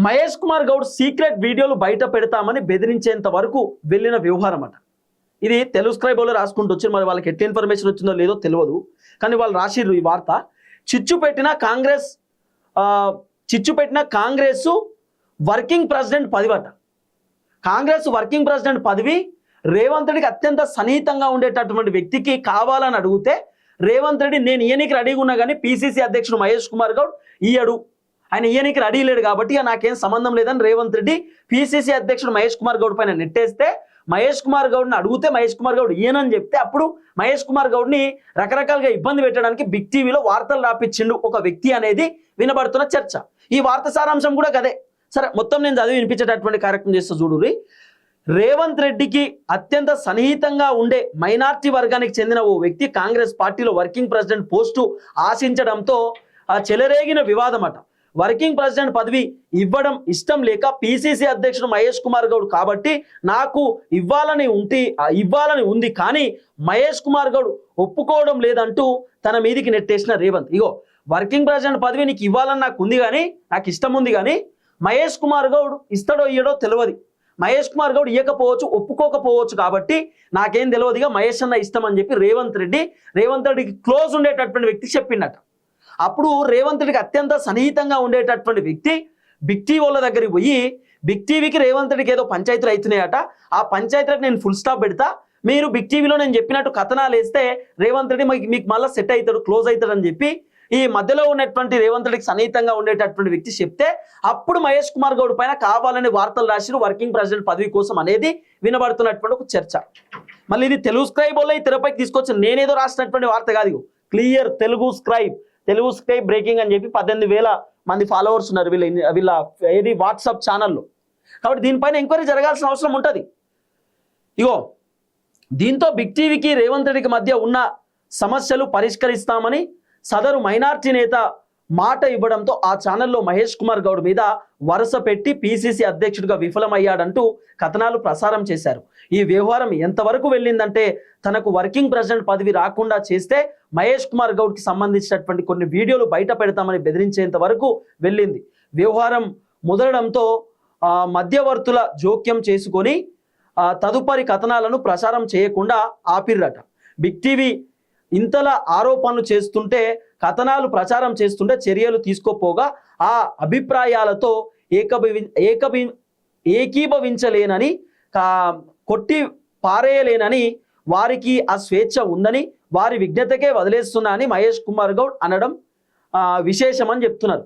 Mahesh Kumar Goud secret వీడియోలు బయట పెడతామని బెదిరించేంత వరకు వెళ్ళిన వ్యవహారం అట. ఇది తెలుగు స్క్రైబర్లో రాసుకుంటూ వచ్చి మరి వాళ్ళకి ఎట్లా ఇన్ఫర్మేషన్ వచ్చిందో లేదో తెలియదు, కానీ వాళ్ళు రాసిర్రు ఈ వార్త. చిచ్చు పెట్టిన కాంగ్రెస్ వర్కింగ్ ప్రెసిడెంట్ పదవి అట. కాంగ్రెస్ వర్కింగ్ ప్రెసిడెంట్ పదవి రేవంత్ రెడ్డికి అత్యంత సన్నిహితంగా ఉండేటటువంటి వ్యక్తికి కావాలని అడిగితే రేవంత్ రెడ్డి నేను ఈయనకి రెడీగా ఉన్నా కానీ పిసిసి అధ్యక్షుడు మహేష్ కుమార్ గౌడ్ ఈయడు, ఆయన ఈయనకి రెడీ లేడు కాబట్టి నాకేం సంబంధం లేదని రేవంత్ రెడ్డి పిసిసి అధ్యక్షుడు మహేష్ కుమార్ గౌడ్ పైన నెట్టేస్తే మహేష్ కుమార్ గౌడ్ని అడిగితే మహేష్ కుమార్ గౌడ్ ఈయనని చెప్తే అప్పుడు మహేష్ కుమార్ గౌడ్ని రకరకాలుగా ఇబ్బంది పెట్టడానికి బిగ్ టీవీలో వార్తలు రాపించిండు ఒక వ్యక్తి అనేది వినబడుతున్న చర్చ. ఈ వార్త సారాంశం కూడా కదే. సరే, మొత్తం నేను చదివి వినిపించేటటువంటి కార్యక్రమం చేస్తూ చూడుర్రి. రేవంత్ రెడ్డికి అత్యంత సన్నిహితంగా ఉండే మైనార్టీ వర్గానికి చెందిన ఓ వ్యక్తి కాంగ్రెస్ పార్టీలో వర్కింగ్ ప్రెసిడెంట్ పోస్టు ఆశించడంతో చెలరేగిన వివాదం అట. వర్కింగ్ ప్రెసిడెంట్ పదవి ఇవ్వడం ఇష్టం లేక పిసిసి అధ్యక్షుడు మహేష్ కుమార్ గౌడ్ కాబట్టి నాకు ఇవ్వాలని ఉంది, కానీ మహేష్ కుమార్ గౌడ్ ఒప్పుకోవడం లేదంటూ తన మీదికి నెట్టేసిన రేవంత్. ఇగో, వర్కింగ్ ప్రెసిడెంట్ పదవి నీకు ఇవ్వాలని నాకు ఉంది కానీ, నాకు ఇష్టం ఉంది కానీ మహేష్ కుమార్ గౌడ్ ఇస్తాడో ఇయ్యడో తెలియదు. మహేష్ కుమార్ గౌడ్ ఇవ్వకపోవచ్చు, ఒప్పుకోకపోవచ్చు, కాబట్టి నాకేం తెలియదుగా మహేష్ అన్న ఇష్టం అని చెప్పి రేవంత్ రెడ్డికి క్లోజ్ ఉండేటటువంటి వ్యక్తి చెప్పిండట. అప్పుడు రేవంత్ రెడ్డికి అత్యంత సన్నిహితంగా ఉండేటటువంటి వ్యక్తి బిగ్ టీవీ వాళ్ళ దగ్గరికి పోయి, బిగ్ టీవీకి రేవంత్ రెడ్డికి ఏదో పంచాయతీలు అవుతున్నాయట, ఆ పంచాయతీలకు నేను ఫుల్ స్టాప్ పెడతా, మీరు బిగ్ టీవీలో నేను చెప్పినట్టు కథనాలు వేస్తే రేవంత్ రెడ్డి మీకు మళ్ళీ సెట్ అవుతాడు, క్లోజ్ అవుతాడు అని చెప్పి ఈ మధ్యలో ఉన్నటువంటి రేవంత్ రెడ్డికి సన్నిహితంగా ఉండేటటువంటి వ్యక్తి చెప్తే అప్పుడు మహేష్ కుమార్ గౌడ్ పైన కావాలని వార్తలు రాసిరు వర్కింగ్ ప్రెసిడెంట్ పదవి కోసం అనేది వినబడుతున్నటువంటి ఒక చర్చ. మళ్ళీ ఇది తెలుగు స్క్రైబ్ వల్ల ఈ తెరపైకి తీసుకొచ్చిన నేనేదో రాసినటువంటి వార్త కాదు. క్లియర్ తెలుగు స్క్రైబ్ బ్రేకింగ్ అని చెప్పి 18,000 మంది ఫాలోవర్స్ ఉన్నారు వీళ్ళ ఏది వాట్సాప్ ఛానల్లో. కాబట్టి దీనిపైన ఎంక్వైరీ జరగాల్సిన అవసరం ఉంటుంది. ఇగో, దీంతో బిగ్ టీవీకి రేవంత్ రెడ్డికి మధ్య ఉన్న సమస్యలు పరిష్కరిస్తామని సదరు మైనార్టీ నేత మాట ఇవ్వడంతో ఆ ఛానల్లో మహేష్ కుమార్ గౌడ్ మీద వరుస పెట్టి పిసిసి అధ్యక్షుడిగా విఫలమయ్యాడంటూ కథనాలు ప్రసారం చేశారు. ఈ వ్యవహారం ఎంతవరకు వెళ్ళిందంటే తనకు వర్కింగ్ ప్రెసిడెంట్ పదవి రాకుండా చేస్తే మహేష్ కుమార్ గౌడ్కి సంబంధించినటువంటి కొన్ని వీడియోలు బయట పెడతామని బెదిరించేంత వరకు వెళ్ళింది. వ్యవహారం ముదరడంతో మధ్యవర్తుల జోక్యం చేసుకొని తదుపరి కథనాలను ప్రసారం చేయకుండా ఆపిర్రట. బిగ్ టీవీ ఇంతలా ఆరోపణలు చేస్తుంటే, కథనాలు ప్రచారం చేస్తుంటే చర్యలు తీసుకోపోగా ఆ అభిప్రాయాలతో ఏకీభవించలేనని, కొట్టి పారేయలేనని, వారికి ఆ స్వేచ్ఛ ఉందని వారి విజ్ఞతకే వదిలేస్తున్నా అని మహేష్ కుమార్ గౌడ్ అనడం విశేషమని చెప్తున్నారు.